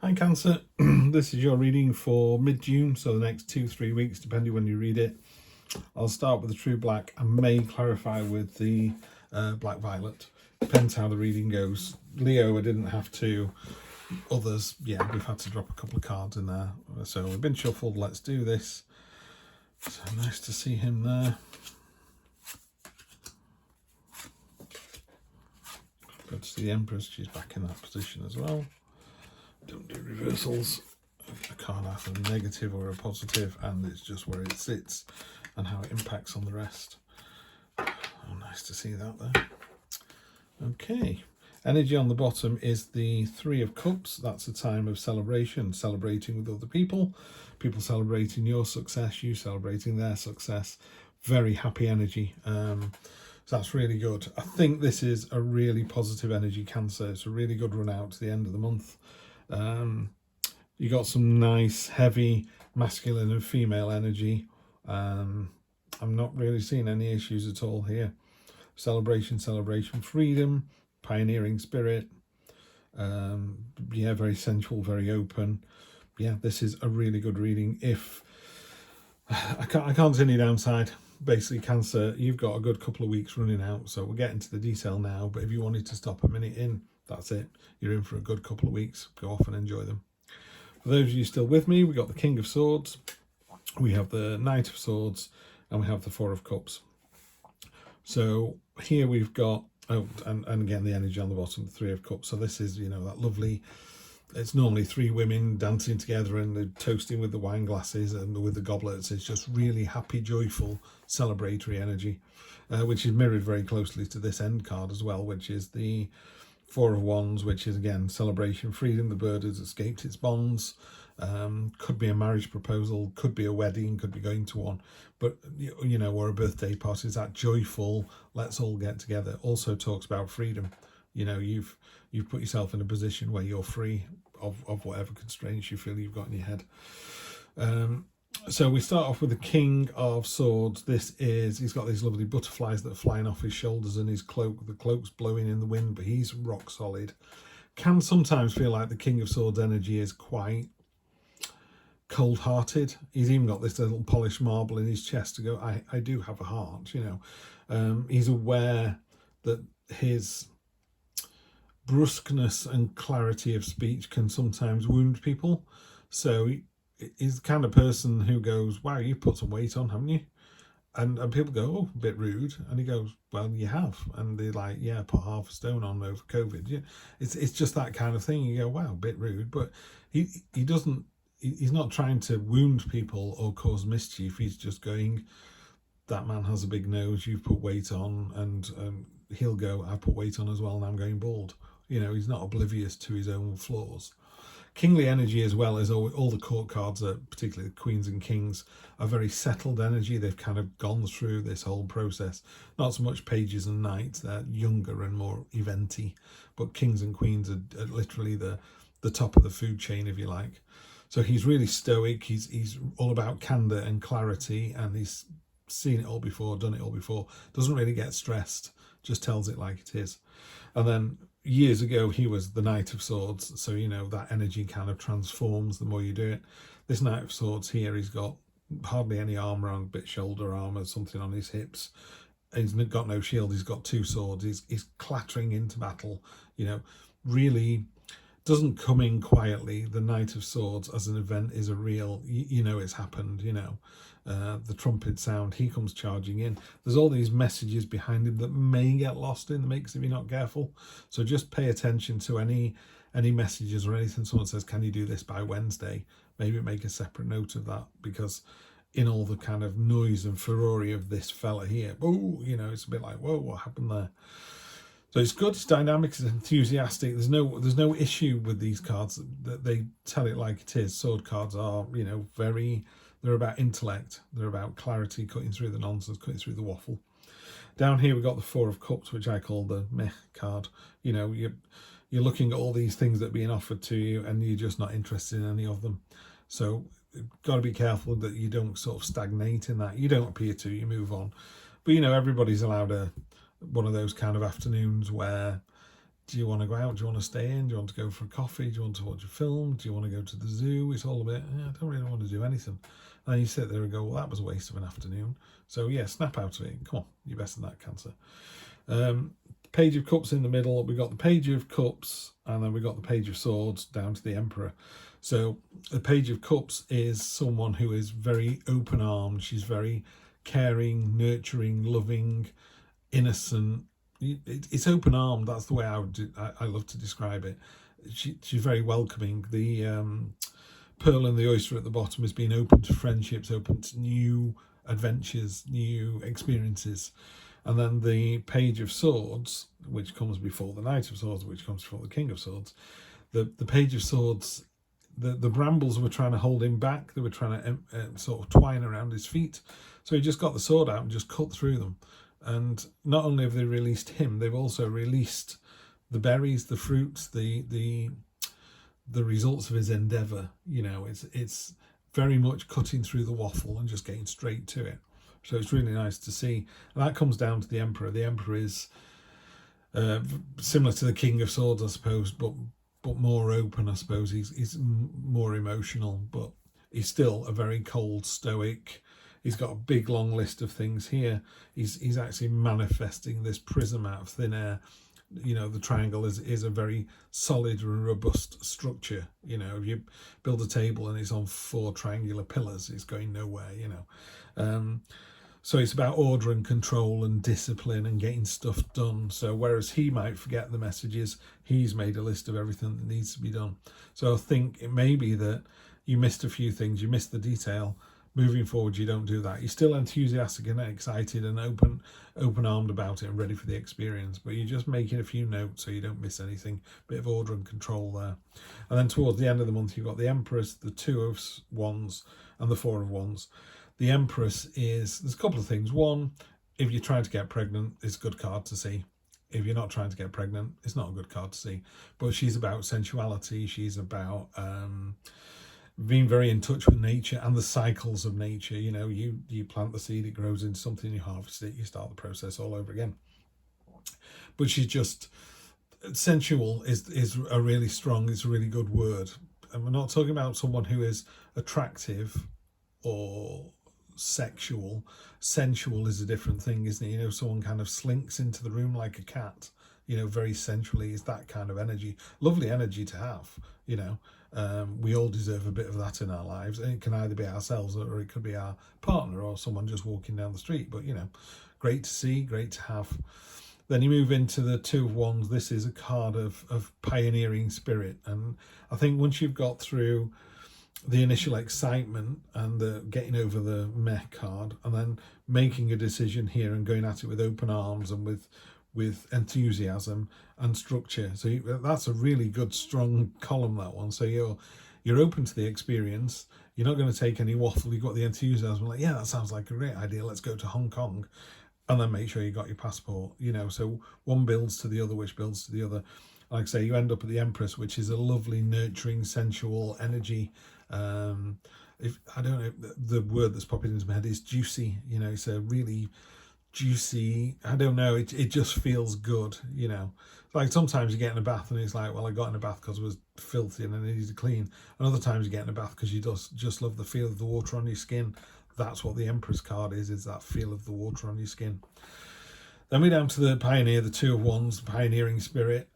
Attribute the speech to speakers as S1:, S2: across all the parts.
S1: Hi Cancer, this is your reading for mid-June, so the next 2-3 weeks, depending when you read it. I'll start with the True Black and may clarify with the Black Violet. Depends how the reading goes. Leo, I didn't have to. Others, yeah, we've had to drop a couple of cards in there. So we've been shuffled, let's do this. So nice to see him there. Good to see the Empress, she's back in that position as well. Don't do reversals. I can't have a negative or a positive, and it's just where it sits and how it impacts on the rest. Oh, nice to see that there. Okay, energy on the bottom is the Three of Cups. That's a time of celebration, celebrating with other people, people celebrating your success, you celebrating their success. Very happy energy. So that's really good. I think this is a really positive energy, Cancer. It's a really good run out to the end of the month. You got some nice heavy masculine and female energy. I'm not really seeing any issues at all here. Celebration, freedom, pioneering spirit. Yeah, very sensual, very open. Yeah, this is a really good reading. If I can't see any downside. Basically, Cancer, you've got a good couple of weeks running out, so we'll get into the detail now. But if you wanted to stop a minute in, that's it. You're in for a good couple of weeks. Go off and enjoy them. For those of you still with me, we got the King of Swords, we have the Knight of Swords, and we have the Four of Cups. So here we've got, and again, the energy on the bottom, the Three of Cups. So this is, that lovely, it's normally three women dancing together and they're toasting with the wine glasses and with the goblets. It's just really happy, joyful, celebratory energy, which is mirrored very closely to this end card as well, which is the Four of Wands, which is again celebration, freedom. The bird has escaped its bonds. Could be a marriage proposal, could be a wedding, could be going to one, but or a birthday party. Is that joyful? Let's all get together. Also talks about freedom. You've put yourself in a position where you're free of whatever constraints you feel you've got in your head. So we start off with the King of Swords. He's got these lovely butterflies that are flying off his shoulders and his cloak. The cloak's blowing in the wind, but he's rock solid. Can sometimes feel like the King of Swords energy is quite cold-hearted. He's even got this little polished marble in his chest to go, I do have a heart, He's aware that his brusqueness and clarity of speech can sometimes wound people. So he's the kind of person who goes, wow, you've put some weight on, haven't you? And people go, oh, a bit rude. And he goes, well, you have. And they're like, yeah, put half a stone on over COVID. Yeah, it's just that kind of thing. You go, wow, a bit rude. But he's not trying to wound people or cause mischief. He's just going, that man has a big nose, you've put weight on. And he'll go, I put weight on as well and I'm going bald. He's not oblivious to his own flaws. Kingly energy as well as all the court cards, particularly the queens and kings, are very settled energy. They've kind of gone through this whole process. Not so much pages and knights, they're younger and more eventy, but kings and queens are literally the top of the food chain, if you like. So he's really stoic. He's all about candor and clarity, and he's seen it all before, done it all before. Doesn't really get stressed, just tells it like it is. And then years ago, he was the Knight of Swords. So, that energy kind of transforms the more you do it. This Knight of Swords here, he's got hardly any armor on, a bit shoulder armor, something on his hips. He's got no shield. He's got two swords. He's clattering into battle, really doesn't come in quietly. The Knight of Swords as an event is a real, it's happened, the trumpet sound, he comes charging in. There's all these messages behind him that may get lost in the mix if you're not careful. So just pay attention to any messages or anything someone says, can you do this by Wednesday? Maybe make a separate note of that, because in all the kind of noise and furore of this fella here, it's a bit like, whoa, what happened there? So it's good, it's dynamic, it's enthusiastic. There's no issue with these cards. That they tell it like it is. Sword cards are, they're about intellect. They're about clarity, cutting through the nonsense, cutting through the waffle. Down here we've got the Four of Cups, which I call the meh card. You're looking at all these things that are being offered to you and you're just not interested in any of them. So got to be careful that you don't sort of stagnate in that. You don't appear to, you move on. But everybody's allowed one of those kind of afternoons where do you want to go out? Do you want to stay in? Do you want to go for a coffee? Do you want to watch a film? Do you want to go to the zoo? It's all a bit, I don't really want to do anything. And then you sit there and go, well, that was a waste of an afternoon. So yeah, snap out of it. Come on, you're better than that, Cancer. Page of Cups in the middle. We got the Page of Cups, and then we got the Page of Swords down to the Emperor. So the Page of Cups is someone who is very open-armed. She's very caring, nurturing, loving, innocent. It's open-armed. That's the way I love to describe it. She's very welcoming. The pearl and the oyster at the bottom is being open to friendships, open to new adventures, new experiences. And then the Page of Swords, which comes before the Knight of Swords, which comes before the King of Swords. The Page of Swords, the brambles were trying to hold him back. They were trying to sort of twine around his feet. So he just got the sword out and just cut through them. And not only have they released him, they've also released the berries, the fruits, the results of his endeavour. You know, it's very much cutting through the waffle and just getting straight to it. So it's really nice to see. And that comes down to the Emperor. The Emperor is similar to the King of Swords, I suppose, but more open, I suppose. He's more emotional, but he's still a very cold, stoic. He's got a big, long list of things here. He's actually manifesting this prism out of thin air. You know, the triangle is a very solid and robust structure. You know, if you build a table and it's on 4 triangular pillars, it's going nowhere, you know. So it's about order and control and discipline and getting stuff done. So whereas he might forget the messages, he's made a list of everything that needs to be done. So I think it may be that you missed a few things, you missed the detail. Moving forward, you don't do that. You're still enthusiastic and excited and open-armed about it and ready for the experience, but you're just making a few notes so you don't miss anything. Bit of order and control there. And then towards the end of the month, you've got the Empress, the 2 of Wands, and the 4 of Wands. The Empress there's a couple of things. One, if you're trying to get pregnant, it's a good card to see. If you're not trying to get pregnant, it's not a good card to see. But she's about sensuality. She's about being very in touch with nature and the cycles of nature. You know, you plant the seed, it grows into something, you harvest it, you start the process all over again. But she's just sensual is a really strong, it's a really good word. And we're not talking about someone who is attractive or sexual. Sensual is a different thing, isn't it? You know, someone kind of slinks into the room like a cat, you know, very sensually. Is that kind of energy. Lovely energy to have, you know. We all deserve a bit of that in our lives, and it can either be ourselves or it could be our partner or someone just walking down the street. But, you know, great to see, great to have. Then you move into the 2 of Wands. This is a card of pioneering spirit, and I think once you've got through the initial excitement and the getting over the meh card, and then making a decision here and going at it with open arms and with enthusiasm and structure. So that's a really good, strong column, that one. So you're open to the experience. You're not going to take any waffle. You've got the enthusiasm, like, yeah, that sounds like a great idea. Let's go to Hong Kong. And then make sure you got your passport, you know. So one builds to the other, which builds to the other. Like I say, you end up at the Empress, which is a lovely, nurturing, sensual energy. If I don't know, the word that's popping into my head is juicy. You know, it's a really juicy, I don't know, it just feels good, you know. Like sometimes you get in a bath and it's like, well, I got in a bath because it was filthy and I needed to clean. And other times you get in a bath because you just love the feel of the water on your skin. That's what the Empress card is that feel of the water on your skin. Then we're down to the Pioneer, the 2 of Wands, pioneering spirit.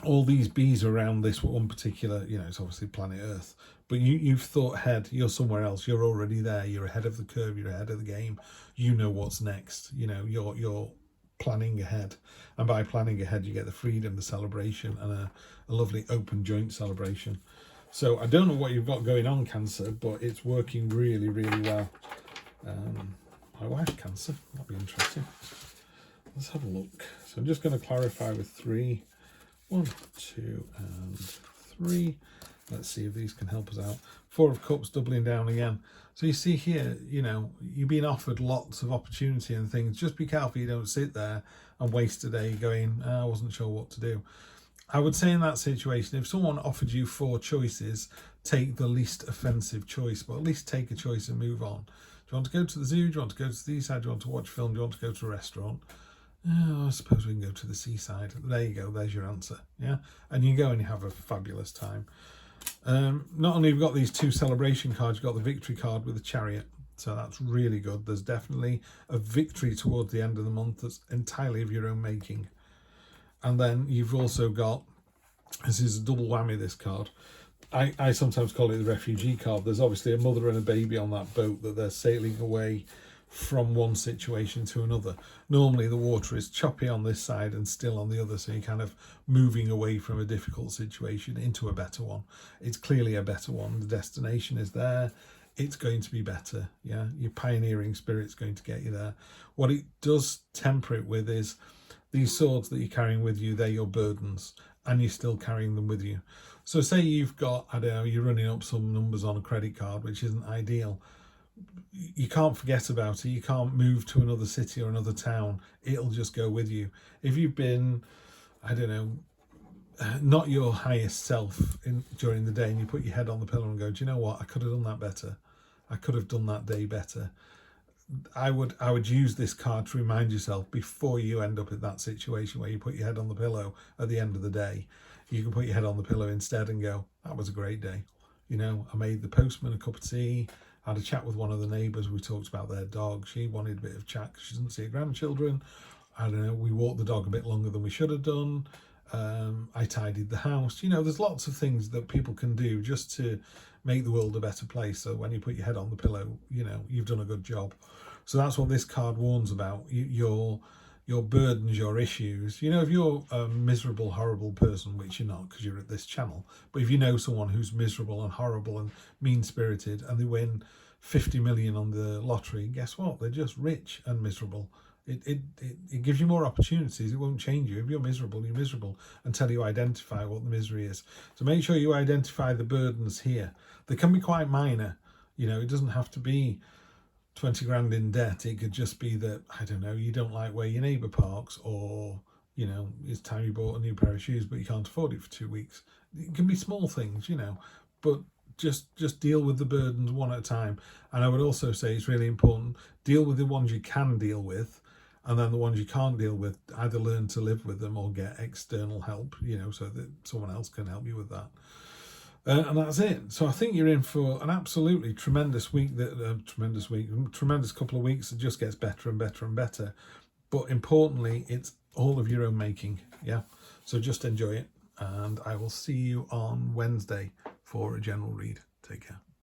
S1: All these bees around this one particular, you know, it's obviously planet Earth, but you've thought ahead. You're somewhere else. You're already there. You're ahead of the curve. You're ahead of the game. You know what's next. You know, you're planning ahead, and by planning ahead, you get the freedom, the celebration, and a lovely open joint celebration. So I don't know what you've got going on, Cancer, but it's working really, really well. My wife, Cancer, that'll be interesting. Let's have a look. So I'm just going to clarify with 3. 1, 2, and 3. Let's see if these can help us out. 4 of Cups, doubling down again. So you see here, you know, you've been offered lots of opportunity and things. Just be careful you don't sit there and waste a day going, I wasn't sure what to do. I would say in that situation, if someone offered you 4 choices, take the least offensive choice, but at least take a choice and move on. Do you want to go to the zoo? Do you want to go to the seaside? Do you want to watch a film? Do you want to go to a restaurant? Oh, I suppose we can go to the seaside. There you go. There's your answer. Yeah, and you go and you have a fabulous time. Not only have you got these 2 celebration cards, you've got the victory card with the chariot. So that's really good. There's definitely a victory towards the end of the month that's entirely of your own making. And then you've also got, this is a double whammy, this card. I sometimes call it the refugee card. There's obviously a mother and a baby on that boat that they're sailing away from one situation to another. Normally the water is choppy on this side and still on the other, so you're kind of moving away from a difficult situation into a better one. It's clearly a better one. The destination is there. It's going to be better. Yeah, your pioneering spirit's going to get you there. What it does temper it with is these swords that you're carrying with you, they're your burdens, and you're still carrying them with you. So say you've got, I don't know, you're running up some numbers on a credit card, which isn't ideal. You can't forget about it. You can't move to another city or another town. It'll just go with you. If you've been, I don't know, not your highest self during the day, and you put your head on the pillow and go, do you know what? I could have done that better. I could have done that day better. I would use this card to remind yourself before you end up in that situation where you put your head on the pillow at the end of the day. You can put your head on the pillow instead and go, that was a great day. You know, I made the postman a cup of tea. I had a chat with one of the neighbours. We talked about their dog. She wanted a bit of chat because she doesn't see her grandchildren. I don't know, we walked the dog a bit longer than we should have done. I tidied the house. You know, there's lots of things that people can do just to make the world a better place. So when you put your head on the pillow, you know, you've done a good job. So that's what this card warns about. Your burdens, your issues. You know, if you're a miserable, horrible person, which you're not because you're at this channel, but if you know someone who's miserable and horrible and mean-spirited and they win 50 million on the lottery, guess what? They're just rich and miserable. It gives you more opportunities. It won't change you. If you're miserable, you're miserable until you identify what the misery is. So make sure you identify the burdens here. They can be quite minor. You know, it doesn't have to be 20 grand in debt. It could just be that, I don't know, you don't like where your neighbour parks, or, you know, it's time you bought a new pair of shoes but you can't afford it for 2 weeks. It can be small things, you know, but just deal with the burdens one at a time. And I would also say it's really important, deal with the ones you can deal with, and then the ones you can't deal with, either learn to live with them or get external help, you know, so that someone else can help you with that. And that's it. So I think you're in for an absolutely tremendous week. Tremendous couple of weeks that just gets better and better and better. But importantly, it's all of your own making. Yeah. So just enjoy it. And I will see you on Wednesday for a general read. Take care.